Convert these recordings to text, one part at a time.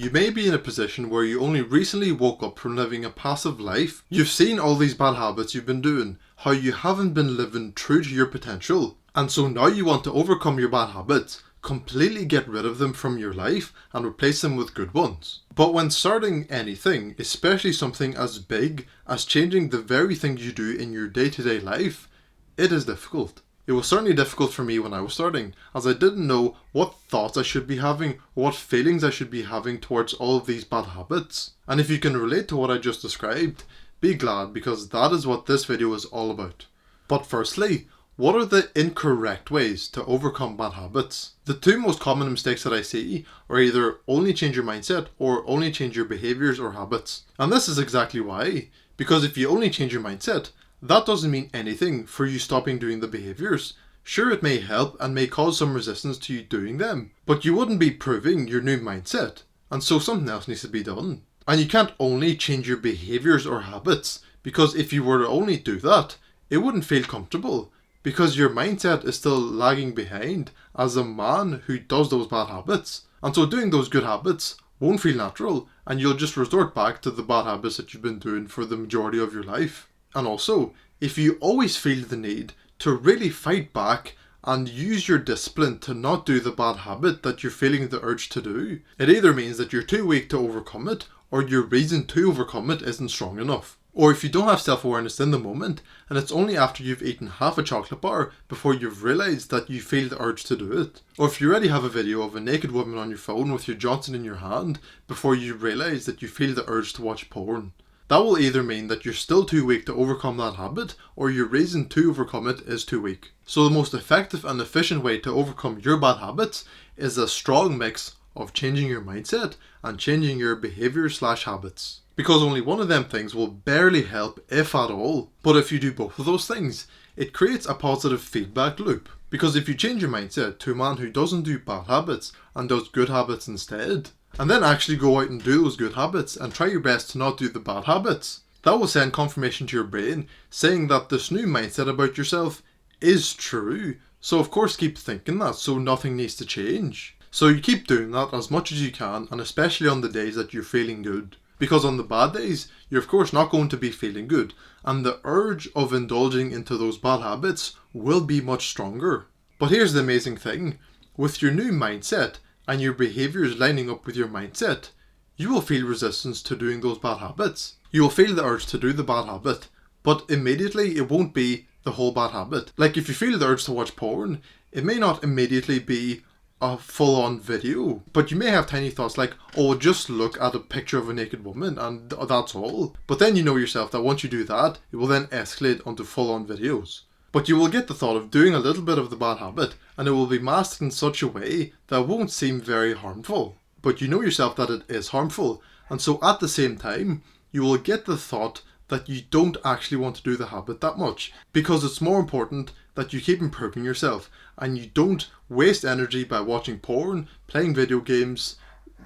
You may be in a position where you only recently woke up from living a passive life. You've seen all these bad habits you've been doing, how you haven't been living true to your potential, and so now you want to overcome your bad habits, completely get rid of them from your life and replace them with good ones. But when starting anything, especially something as big as changing the very thing you do in your day-to-day life, it is difficult. It was certainly difficult for me when I was starting, as I didn't know what thoughts I should be having, or what feelings I should be having towards all of these bad habits. And if you can relate to what I just described, be glad, because that is what this video is all about. But firstly, what are the incorrect ways to overcome bad habits? The two most common mistakes that I see are either only change your mindset or only change your behaviors or habits. And this is exactly why, because if you only change your mindset, that doesn't mean anything for you stopping doing the behaviors. Sure, it may help and may cause some resistance to you doing them, but you wouldn't be proving your new mindset, and so something else needs to be done. And you can't only change your behaviors or habits, because if you were to only do that, it wouldn't feel comfortable, because your mindset is still lagging behind as a man who does those bad habits. And so doing those good habits won't feel natural, and you'll just resort back to the bad habits that you've been doing for the majority of your life. And also, if you always feel the need to really fight back and use your discipline to not do the bad habit that you're feeling the urge to do, it either means that you're too weak to overcome it, or your reason to overcome it isn't strong enough. Or if you don't have self-awareness in the moment, and it's only after you've eaten half a chocolate bar before you've realised that you feel the urge to do it. Or if you already have a video of a naked woman on your phone with your Johnson in your hand before you realise that you feel the urge to watch porn. That will either mean that you're still too weak to overcome that habit, or your reason to overcome it is too weak. So the most effective and efficient way to overcome your bad habits is a strong mix of changing your mindset and changing your behaviour/habits. Because only one of them things will barely help, if at all. But if you do both of those things, it creates a positive feedback loop. Because if you change your mindset to a man who doesn't do bad habits and does good habits instead, and then actually go out and do those good habits and try your best to not do the bad habits, that will send confirmation to your brain saying that this new mindset about yourself is true. So of course keep thinking that, so nothing needs to change. So you keep doing that as much as you can, and especially on the days that you're feeling good. Because on the bad days, you're of course not going to be feeling good, and the urge of indulging into those bad habits will be much stronger. But here's the amazing thing, with your new mindset, and your behaviours lining up with your mindset, you will feel resistance to doing those bad habits. You will feel the urge to do the bad habit, but immediately it won't be the whole bad habit. Like if you feel the urge to watch porn, it may not immediately be a full-on video, but you may have tiny thoughts like, oh, just look at a picture of a naked woman and that's all. But then you know yourself that once you do that, it will then escalate onto full-on videos. But you will get the thought of doing a little bit of the bad habit, and it will be masked in such a way that it won't seem very harmful. But you know yourself that it is harmful, and so at the same time, you will get the thought that you don't actually want to do the habit that much, because it's more important that you keep improving yourself, and you don't waste energy by watching porn, playing video games,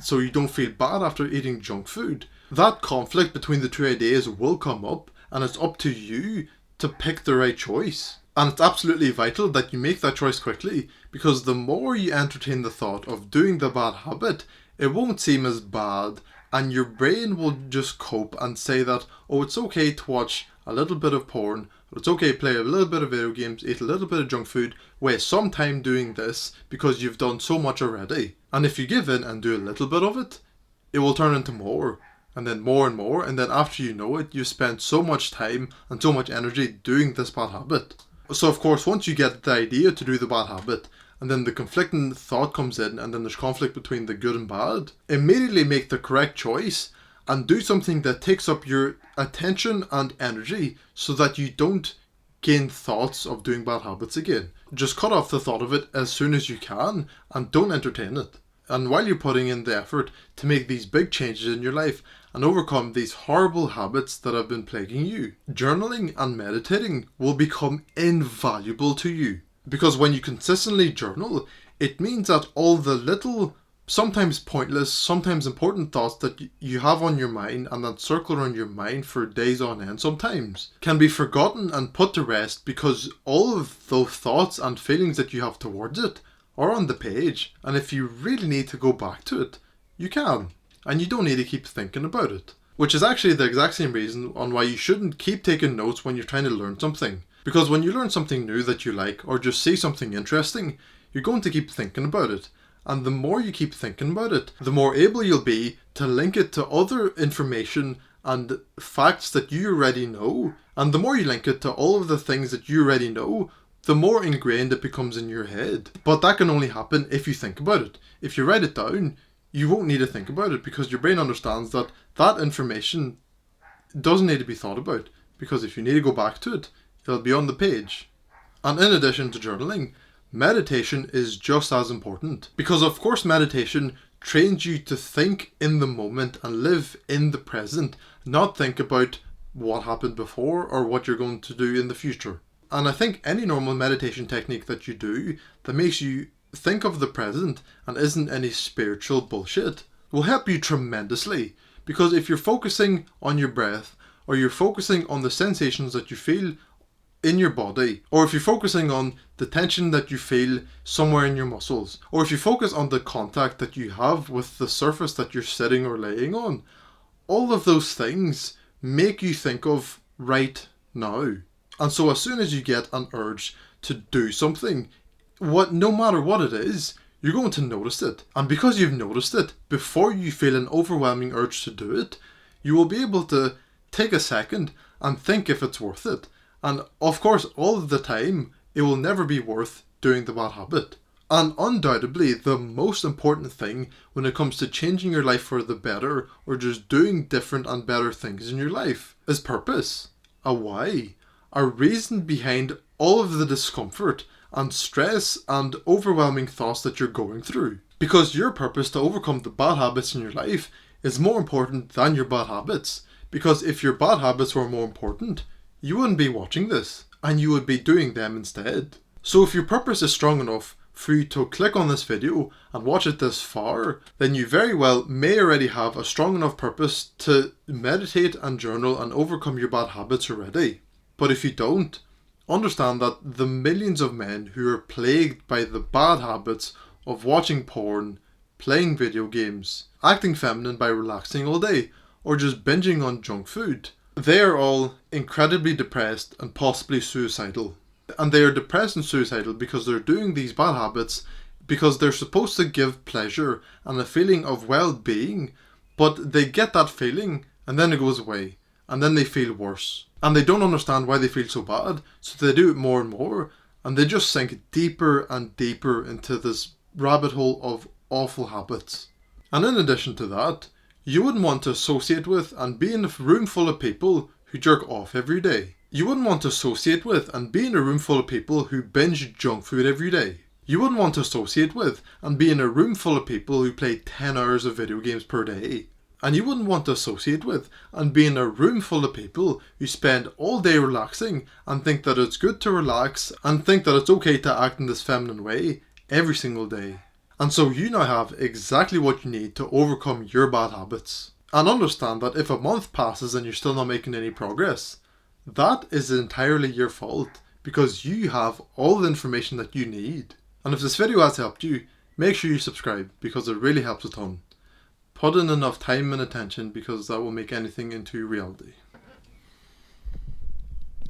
so you don't feel bad after eating junk food. That conflict between the two ideas will come up, and it's up to you to pick the right choice. And it's absolutely vital that you make that choice quickly, because the more you entertain the thought of doing the bad habit, it won't seem as bad, and your brain will just cope and say that, oh, it's okay to watch a little bit of porn, or it's okay to play a little bit of video games, eat a little bit of junk food, waste some time doing this because you've done so much already. And if you give in and do a little bit of it, it will turn into more. And then more and more, and then after you know it, you've spent so much time and so much energy doing this bad habit. So of course, once you get the idea to do the bad habit, and then the conflicting thought comes in, and then there's conflict between the good and bad, immediately make the correct choice and do something that takes up your attention and energy so that you don't gain thoughts of doing bad habits again. Just cut off the thought of it as soon as you can and don't entertain it. And while you're putting in the effort to make these big changes in your life and overcome these horrible habits that have been plaguing you, journaling and meditating will become invaluable to you. Because when you consistently journal, it means that all the little, sometimes pointless, sometimes important thoughts that you have on your mind and that circle around your mind for days on end sometimes can be forgotten and put to rest, because all of those thoughts and feelings that you have towards it are on the page, and if you really need to go back to it, you can. and you don't need to keep thinking about it. Which is actually the exact same reason on why you shouldn't keep taking notes when you're trying to learn something. Because when you learn something new that you like, or just see something interesting, you're going to keep thinking about it. And the more you keep thinking about it, the more able you'll be to link it to other information and facts that you already know. And the more you link it to all of the things that you already know, the more ingrained it becomes in your head. But that can only happen if you think about it. If you write it down, you won't need to think about it because your brain understands that that information doesn't need to be thought about. Because if you need to go back to it, it'll be on the page. And in addition to journaling, meditation is just as important. Because of course meditation trains you to think in the moment and live in the present, not think about what happened before or what you're going to do in the future. And I think any normal meditation technique that you do that makes you think of the present and isn't any spiritual bullshit will help you tremendously. Because if you're focusing on your breath, or you're focusing on the sensations that you feel in your body, or if you're focusing on the tension that you feel somewhere in your muscles, or if you focus on the contact that you have with the surface that you're sitting or laying on, all of those things make you think of right now. And so as soon as you get an urge to do something, no matter what it is, you're going to notice it. And because you've noticed it, before you feel an overwhelming urge to do it, you will be able to take a second and think if it's worth it. And of course, all of the time, it will never be worth doing the bad habit. And undoubtedly, the most important thing when it comes to changing your life for the better, or just doing different and better things in your life, is purpose. A why. A reason behind all of the discomfort and stress and overwhelming thoughts that you're going through. Because your purpose to overcome the bad habits in your life is more important than your bad habits. Because if your bad habits were more important, you wouldn't be watching this, and you would be doing them instead. So if your purpose is strong enough for you to click on this video and watch it this far, then you very well may already have a strong enough purpose to meditate and journal and overcome your bad habits already. But if you don't, understand that the millions of men who are plagued by the bad habits of watching porn, playing video games, acting feminine by relaxing all day, or just binging on junk food, they are all incredibly depressed and possibly suicidal. And they are depressed and suicidal because they're doing these bad habits because they're supposed to give pleasure and a feeling of well-being, but they get that feeling and then it goes away, and then they feel worse. And they don't understand why they feel so bad, so they do it more and more, and they just sink deeper and deeper into this rabbit hole of awful habits. And in addition to that, you wouldn't want to associate with and be in a room full of people who jerk off every day. You wouldn't want to associate with and be in a room full of people who binge junk food every day. You wouldn't want to associate with and be in a room full of people who play 10 hours of video games per day. And you wouldn't want to associate with and be in a room full of people who spend all day relaxing and think that it's good to relax and think that it's okay to act in this feminine way every single day. And so you now have exactly what you need to overcome your bad habits. And understand that if a month passes and you're still not making any progress, that is entirely your fault because you have all the information that you need. And if this video has helped you, make sure you subscribe because it really helps a ton. Put in enough time and attention because that will make anything into reality.